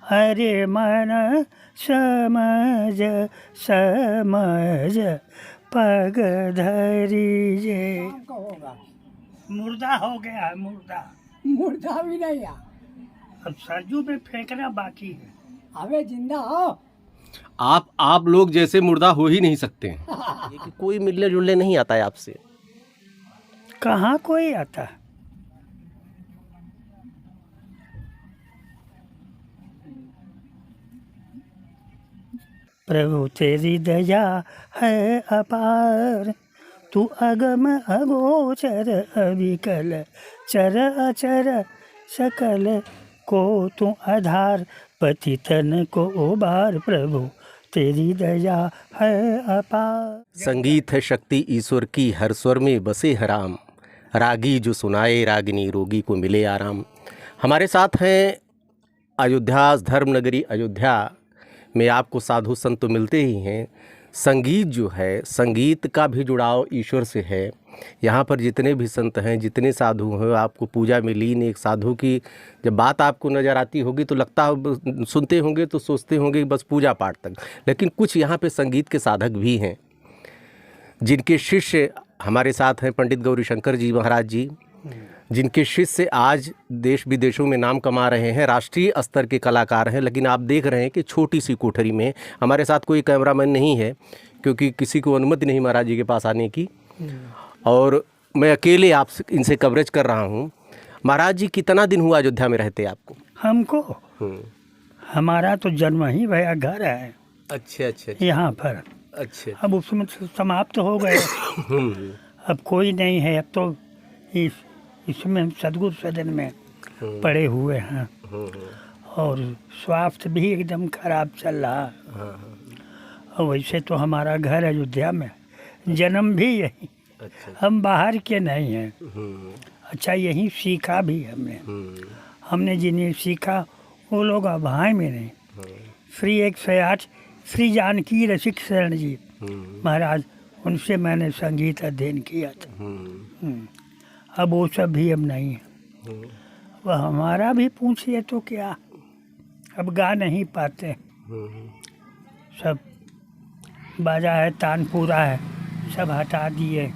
अरे मन समझ समझ पग धरिजे। आपका होगा। मुर्दा हो गया है, मुर्दा। मुर्दा भी नहीं है। अब सरजू में फेंकना बाकी है। अबे जिंदा हो। आप लोग जैसे मुर्दा हो ही नहीं सकते हैं। ये कि कोई मिलने जुलने नहीं आता है आपसे। कहाँ कोई आता। प्रभु तेरी दया है अपार, तू अगम अगोचर अविकल, चर अचर सकल को तू आधार, पतितन को उबार। प्रभु तेरी दया है अपार। संगीत है शक्ति ईश्वर की, हर स्वर में बसे है राम, रागी जो सुनाए रागिनी, रोगी को मिले आराम। हमारे साथ हैं अयोध्या, धर्मनगरी अयोध्या में आपको साधु संत तो मिलते ही हैं। संगीत जो है, संगीत का भी जुड़ाव ईश्वर से है। यहाँ पर जितने भी संत हैं, जितने साधु हैं, आपको पूजा में लीन एक साधु की जब बात आपको नज़र आती होगी तो लगता हो, सुनते होंगे तो सोचते होंगे बस पूजा पाठ तक, लेकिन कुछ यहाँ पे संगीत के साधक भी हैं जिनके शिष्य हमारे साथ हैं। पंडित गौरीशंकर जी महाराज जी, जिनके शिष्य आज देश विदेशों में नाम कमा रहे हैं, राष्ट्रीय स्तर के कलाकार हैं। लेकिन आप देख रहे हैं कि छोटी सी कोठरी में, हमारे साथ कोई कैमरामैन नहीं है क्योंकि किसी को अनुमति नहीं महाराज जी के पास आने की, और मैं अकेले आप इनसे कवरेज कर रहा हूं। महाराज जी कितना दिन हुआ अयोध्या में रहते आपको? हमको हमारा तो जन्म ही भया घर है। अच्छा अच्छा यहाँ पर। अच्छा। अब उसमें समाप्त हो गए। अब कोई नहीं है। अब तो इसमें सदगुरु सदन में पड़े हुए हैं और स्वास्थ्य भी एकदम खराब चल रहा है। और वैसे तो हमारा घर अयोध्या में, जन्म भी यही। अच्छा। हम बाहर के नहीं हैं। अच्छा, यही सीखा भी हमने जिन्हें सीखा वो लोग अब हैं में नहीं। श्री 108 श्री जानकी रसिक शरण जी महाराज, उनसे मैंने संगीत अध्ययन किया था। अब वो सब भी अब नहीं है। वह हमारा भी पूछिए तो क्या, अब गा नहीं पाते। सब बाजा है, तानपुरा है, सब हटा दिए।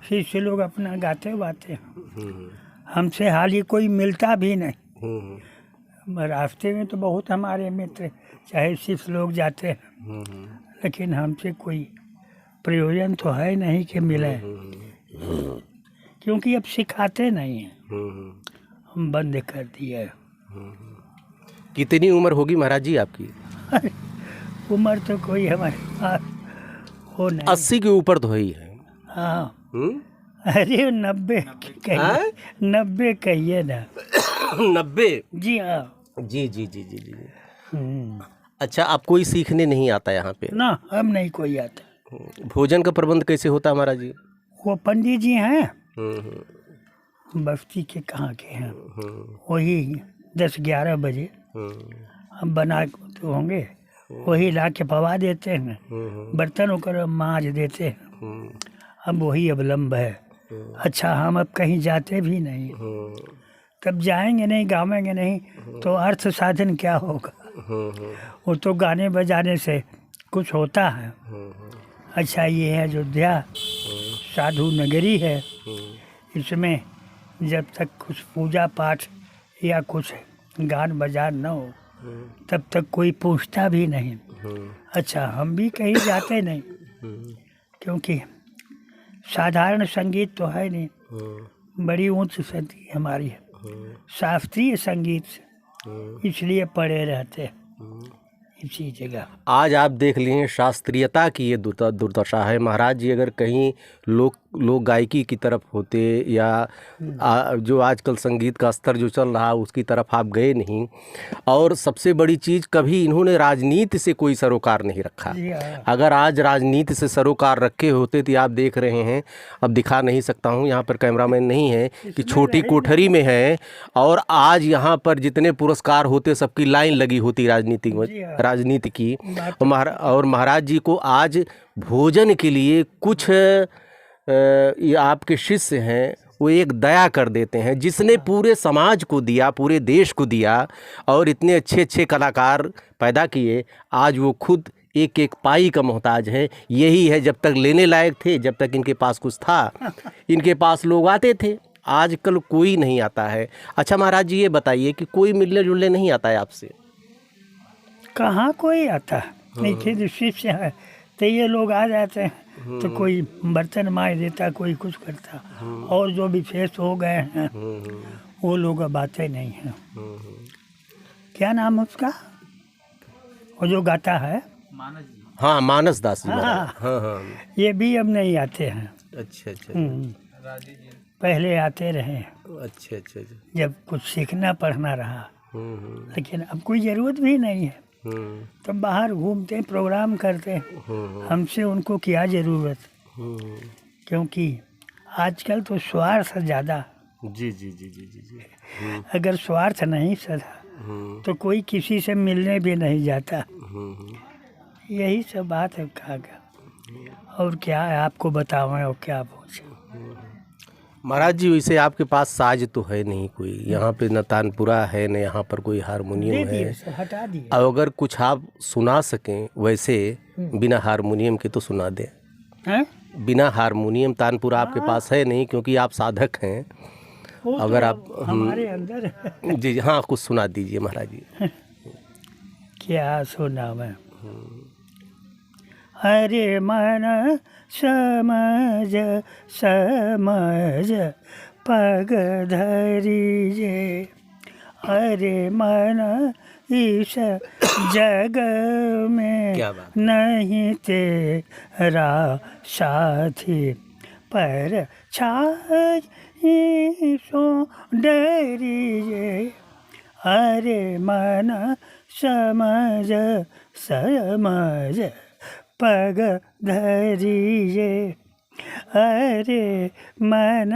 शिष्य लोग अपना गाते वाते। हमसे हाल ही कोई मिलता भी नहीं। रास्ते में तो बहुत हमारे मित्र चाहे शिष्य लोग जाते हैं, लेकिन हमसे कोई प्रयोजन तो है नहीं कि मिले, क्योंकि अब सिखाते नहीं हैं। हम बंद कर दिए। कितनी उम्र होगी महाराज जी आपकी? उम्र तो कोई हमारे पास हो नहीं। 80 के ऊपर तो ही है। हाँ। अरे 90 कहिए, 90 कहिए ना। 90? जी हाँ। जी जी जी जी जी। अच्छा, आप कोई सीखने नहीं आता यहाँ पे? ना, हम नहीं कोई आता। भोजन का प्रबंध कैसे होता है महाराज जी? वो पंडित जी हैं, बस्ती के कहाँ के हैं, वही 10-11 बजे हम बना तो होंगे, वही ला के पवा देते हैं, बर्तन होकर मांज देते हैं। अब वही अवलंब है। अच्छा, हम अब कहीं जाते भी नहीं। तब जाएंगे नहीं, गावेंगे नहीं तो अर्थ साधन क्या होगा? वो तो गाने बजाने से कुछ होता है। अच्छा, ये है अयोध्या, साधु नगरी है। इसमें जब तक कुछ पूजा पाठ या कुछ गान बजान न हो तब तक कोई पूछता भी नहीं। अच्छा, हम भी कहीं जाते नहीं, क्योंकि साधारण संगीत तो है नहीं, बड़ी ऊंच संगीत हमारी है, शास्त्रीय संगीत से, इसलिए पड़े रहते हैं इसी जगह। आज आप देख लिए शास्त्रीयता की ये दुर्दशा है। महाराज जी अगर कहीं लोक गायकी की तरफ होते या जो आजकल संगीत का स्तर जो चल रहा है उसकी तरफ आप गए नहीं, और सबसे बड़ी चीज़ कभी इन्होंने राजनीति से कोई सरोकार नहीं रखा। अगर आज राजनीति से सरोकार रखे होते तो आप देख रहे हैं, अब दिखा नहीं सकता हूँ, यहाँ पर कैमरामैन नहीं है, कि छोटी कोठरी में है और आज यहाँ पर जितने पुरस्कार होते सबकी लाइन लगी होती राजनीति की। और महाराज जी को आज भोजन के लिए कुछ ये आपके शिष्य हैं वो एक दया कर देते हैं। जिसने पूरे समाज को दिया, पूरे देश को दिया और इतने अच्छे अच्छे कलाकार पैदा किए, आज वो खुद एक एक पाई का मोहताज है। यही है, जब तक लेने लायक थे, जब तक इनके पास कुछ था, इनके पास लोग आते थे। आजकल कोई नहीं आता है। अच्छा महाराज जी, ये बताइए कि कोई मिलने जुलने नहीं आता है आपसे? कहाँ कोई आता है, नीचे दृष्टि से है तो ये लोग आ जाते हैं तो कोई बर्तन मार देता, कोई कुछ करता, और जो विशेष हो गए हैं वो लोग अब आते नहीं हैं। क्या नाम है उसका, वो जो गाता है? हाँ, मानस दास जी हाँ, महाराज। हाँ हाँ। ये भी अब नहीं आते हैं। अच्छा अच्छा पहले आते रहे अच्छा अच्छा। जब कुछ सीखना पढ़ना रहा, लेकिन अब कोई ज़रूरत भी नहीं है। तो बाहर घूमते हैं, प्रोग्राम करते हैं, हमसे उनको क्या ज़रूरत, क्योंकि आजकल तो स्वार्थ ज़्यादा। जी जी जी जी जी जी। अगर स्वार्थ नहीं सधा तो कोई किसी से मिलने भी नहीं जाता। यही सब बात है खागा, और क्या है आपको बतावें और क्या पूछें। महाराज जी, वैसे आपके पास साज तो है नहीं कोई, यहाँ पे न तानपुरा है, न यहाँ पर कोई दे हारमोनियम दिए, है। सब हटा दिए। और अगर कुछ आप सुना सकें वैसे बिना हारमोनियम के तो सुना दें। हैं? बिना हारमोनियम तानपुरा आपके पास है नहीं, क्योंकि आप साधक हैं। वो अगर तो आप हमारे अंदर है। जी हाँ, कुछ सुना दीजिए महाराज जी। क्या सुना मैं? अरे मन समझ समझ पग धरिजे, अरे मन इस जग में क्या बात। नहीं तेरा साथी, पर छाई सो डरिजे, अरे मन समझ समझ पग धरिजे, अरे मन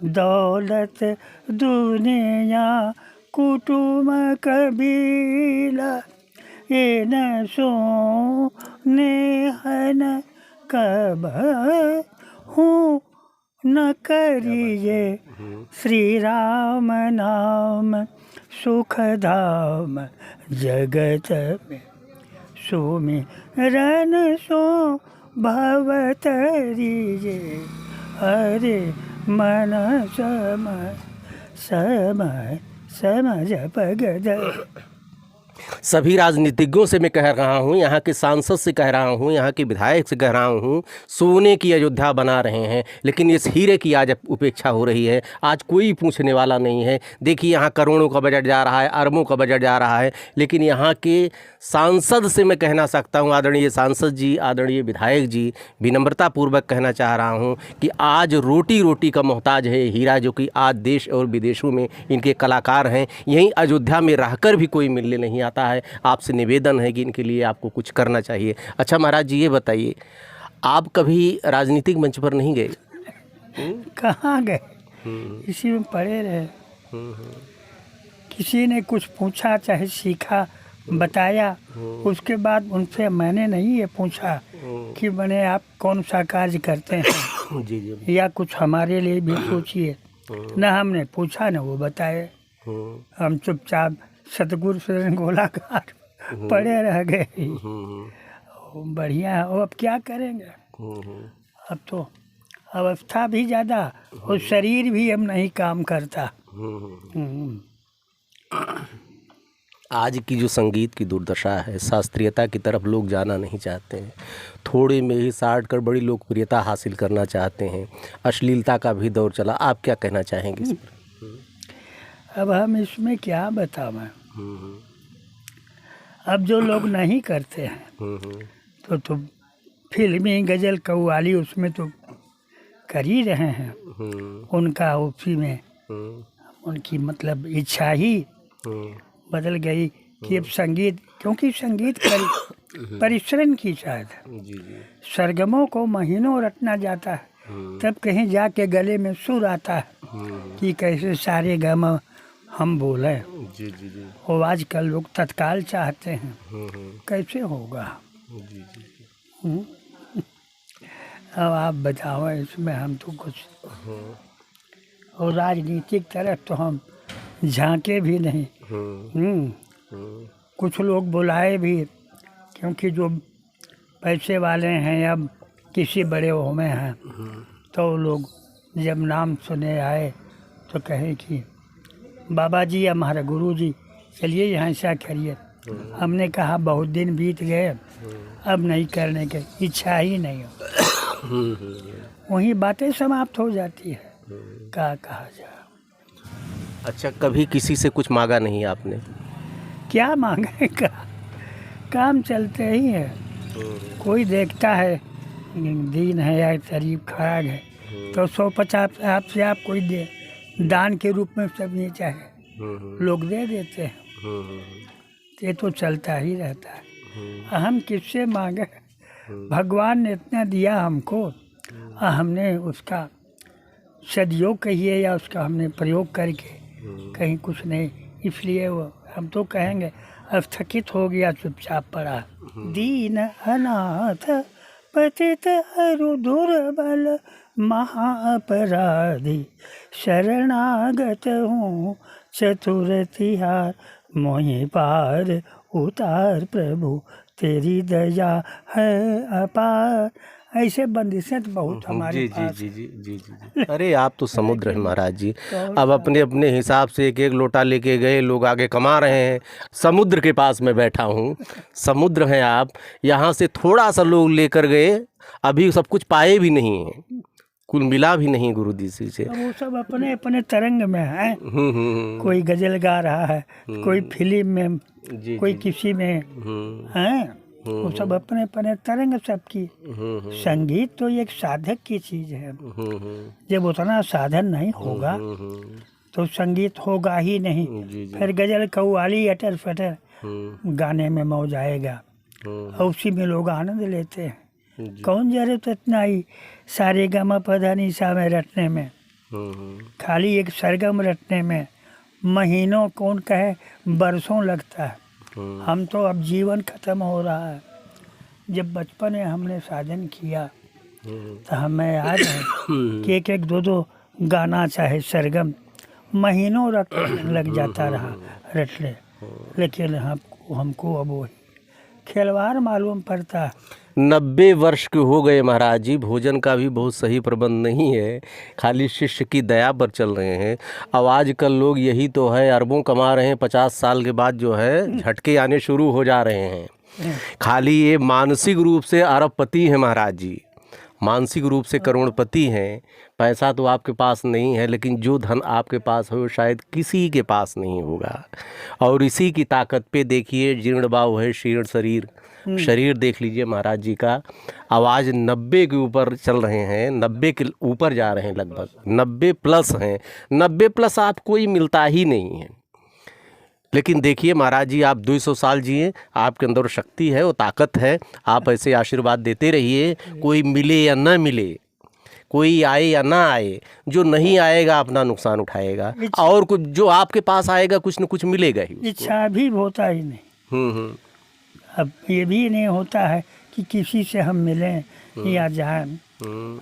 दौलत दुनिया कुटुम कबीला, ये न सोने हन कब हूँ न करिए, श्री राम नाम सुख धाम जगत में, सुमिरन सो भवतरिजे, अरे मन समझ पगध। सभी राजनीतिज्ञों से मैं कह रहा हूँ, यहाँ के सांसद से कह रहा हूँ, यहाँ के विधायक से कह रहा हूँ, सोने की अयोध्या बना रहे हैं, लेकिन इस हीरे की आज उपेक्षा हो रही है। आज कोई पूछने वाला नहीं है। देखिए, यहाँ करोड़ों का बजट जा रहा है, अरबों का बजट जा रहा है, लेकिन यहाँ के सांसद से मैं कहना सकता हूँ, आदरणीय सांसद जी, आदरणीय विधायक जी, विनम्रतापूर्वक कहना चाह रहा हूँ कि आज रोटी रोटी का मोहताज है हीरा, जो कि आज देश और विदेशों में इनके कलाकार हैं। यहीं अयोध्या में रहकर भी कोई मिलने नहीं आता है। आपसे निवेदन है कि इनके लिए आपको कुछ करना चाहिए। अच्छा महाराज जी, ये बताइए, आप कभी राजनीतिक मंच पर नहीं गए? कहाँ गए, इसी में पड़े रहे। किसी ने कुछ पूछा, चाहे सीखा, बताया, उसके बाद उनसे मैंने नहीं ये पूछा कि मैंने आप कौन सा कार्य करते हैं जी जी। या कुछ हमारे लिए भी सोचिए। न हमने पूछा न वो बताए, हम चुपचाप सतगुरु से गोलाकार पड़े रह गए। बढ़िया है, अब क्या करेंगे। अब तो अवस्था भी ज़्यादा और शरीर भी अब नहीं काम करता। आज की जो संगीत की दुर्दशा है, शास्त्रीयता की तरफ लोग जाना नहीं चाहते हैं, थोड़े में ही साट कर बड़ी लोकप्रियता हासिल करना चाहते हैं, अश्लीलता का भी दौर चला। आप क्या कहना चाहेंगे इस पर? अब हम इसमें क्या बतावें। अब जो लोग नहीं करते हैं तो फिल्मी गज़ल कव्वाली उसमें तो कर ही रहे हैं। उनका उसी में उनकी मतलब इच्छा ही बदल गई कि अब संगीत, क्योंकि संगीत परिश्रम की शायद सरगमों को महीनों रटना जाता है, तब कहीं जाके गले में सुर आता है कि कैसे सारे गम हम बोले। जी जी जी। वो आजकल लोग तत्काल चाहते हैं, कैसे होगा। जी जी। अब आप बताओ, इसमें हम तो कुछ और राजनीतिक तरफ तो हम झांके भी नहीं। कुछ लोग बुलाए भी, क्योंकि जो पैसे वाले हैं या किसी बड़े वो में हैं, तो लोग जब नाम सुने आए तो कहे कि बाबा जी हमारा गुरु जी चलिए यहाँ ऐसा करिए। हमने कहा बहुत दिन बीत गए, अब नहीं करने की इच्छा ही नहीं हो, वहीं बातें समाप्त हो जाती है। क्या कहा जाए। अच्छा, कभी किसी से कुछ मांगा नहीं आपने? क्या मांगे का, काम चलते ही है। कोई देखता है दीन है या शरीफ खराब है तो 150 आपसे आप कोई दे, दान के रूप में सब नहीं चाहे लोग दे देते हैं। ये तो चलता ही रहता है। हम किससे मांगे, भगवान ने इतना दिया हमको, हमने उसका सदयोग कहिए या उसका हमने प्रयोग करके कहीं कुछ नहीं, इसलिए वो हम तो कहेंगे अब थकित हो गया, चुपचाप पड़ा। दीन अनाथ पतित अरु दुर्बल महाअपराधी, शरणागत हूँ चतुर तिहार, मोहि पार उतार प्रभु तेरी दया है अपार। ऐसे बंदिशें तो बहुत हमारे पास। जी। अरे आप तो समुद्र हैं महाराज जी। अब अपने अपने हिसाब से एक एक लोटा लेके गए, लोग आगे कमा रहे हैं। समुद्र के पास मैं बैठा हूँ, समुद्र हैं आप। यहाँ से थोड़ा सा लोग लेकर गए, अभी सब कुछ पाए भी नहीं हैं, कुल मिला भी नहीं गुरु जी से। वो सब अपने अपने तरंग में है। कोई गजल गा रहा है, कोई फिल्म में, कोई किसी में है, वो सब अपने अपने तरंग सबकी। संगीत तो एक साधक की चीज है। जब उतना साधन नहीं होगा तो संगीत होगा ही नहीं। फिर गजल कव्वाली अटर फटर गाने में मौज आएगा और उसी में लोग आनंद लेते हैं। कौन जरूरत इतना ही सारे गमा पधा निशा में रटने में, खाली एक सरगम रटने में महीनों कौन कहे बरसों लगता है। हम तो अब जीवन खत्म हो रहा है। जब बचपन में हमने साधन किया तो हमें याद है कि एक एक दो दो गाना चाहे सरगम महीनों लग जाता रहा रटने, लेकिन हमको अब वही खिलवाड़ मालूम पड़ता है। 90 वर्ष के हो गए महाराज जी, भोजन का भी बहुत सही प्रबंध नहीं है, खाली शिष्य की दया पर चल रहे हैं। अब आजकल लोग यही तो है, अरबों कमा रहे हैं, 50 साल के बाद जो है झटके आने शुरू हो जा रहे हैं। खाली ये मानसिक रूप से अरबपति हैं महाराज जी, मानसिक रूप से करोड़पति हैं। पैसा तो आपके पास नहीं है, लेकिन जो धन आपके पास है वो शायद किसी के पास नहीं होगा। और इसी की ताकत पे देखिए, जीर्ण बाहु है शीर्ण शरीर, शरीर देख लीजिए महाराज जी का। आवाज़ 90 के ऊपर चल रहे हैं, 90 के ऊपर जा रहे हैं, लगभग 90 प्लस हैं। 90 प्लस आपको कोई मिलता ही नहीं है। लेकिन देखिए महाराज जी, आप 200 साल जिए, आपके अंदर शक्ति है, वो ताकत है। आप ऐसे आशीर्वाद देते रहिए, कोई मिले या न मिले, कोई आए या ना आए, जो नहीं आएगा अपना नुकसान उठाएगा, और कुछ जो आपके पास आएगा कुछ न कुछ मिलेगा ही। इच्छा भी होता ही नहीं। अब ये भी नहीं होता है कि किसी से हम मिलें या जाएं।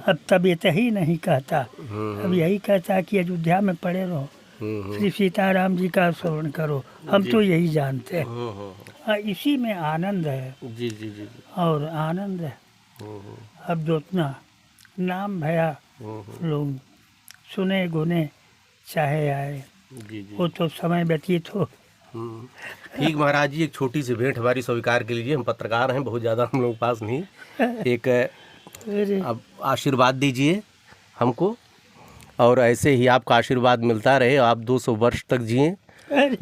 अब तबीयत ही नहीं कहता, अब यही कहता है कि अयोध्या में पड़े रहो, श्री सीताराम जी का स्मरण करो। हम तो यही जानते हैं, इसी में आनंद है। जी। और आनंद है। अब जो इतना नाम भया लोग सुने गुने चाहे आए, वो तो समय व्यतीत हो। ठीक महाराज जी, एक छोटी सी भेंट हमारी स्वीकार के लीजिए। हम पत्रकार हैं, बहुत ज़्यादा हम लोग पास नहीं। एक अब आशीर्वाद दीजिए हमको, और ऐसे ही आपका आशीर्वाद मिलता रहे, आप 200 वर्ष तक जिए।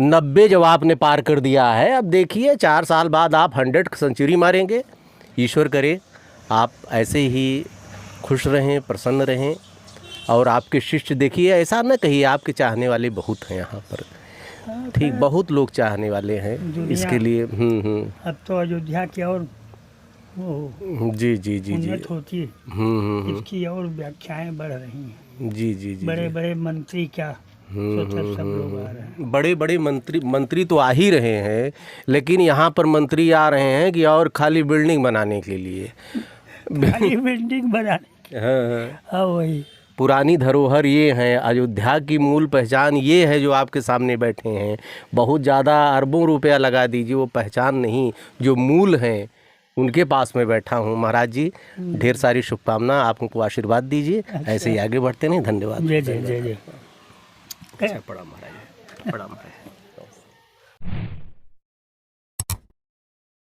90 जब आपने पार कर दिया है, अब देखिए 4 साल बाद आप 100 सेंचुरी मारेंगे। ईश्वर करे आप ऐसे ही खुश रहें, प्रसन्न रहें। और आपके शिष्य देखिए, ऐसा न कहिए, आपके चाहने वाले बहुत हैं यहाँ पर, ठीक, बहुत लोग चाहने वाले हैं इसके लिए। अब तो अयोध्या की और जी उन्नत होती है, इसकी और व्याख्याएं बढ़ रही हैं। जी। बड़े बड़े मंत्री क्या सब लोग आ रहे हैं। बड़े बड़े मंत्री तो आ ही रहे हैं, लेकिन यहाँ पर मंत्री आ रहे हैं कि और खाली बिल्डिंग बनाने के लिए, खाली बिल्डिंग बनाने। हाँ वही पुरानी धरोहर ये हैं, अयोध्या की मूल पहचान ये है जो आपके सामने बैठे हैं। बहुत ज़्यादा अरबों रुपया लगा दीजिए, वो पहचान नहीं, जो मूल हैं उनके पास में बैठा हूँ। महाराज जी ढेर सारी शुभकामना, आप उनको आशीर्वाद दीजिए, ऐसे ही आगे बढ़ते नहीं। धन्यवाद। जय जय जय जय। अच्छा, प्रणाम महाराज, प्रणाम महाराज।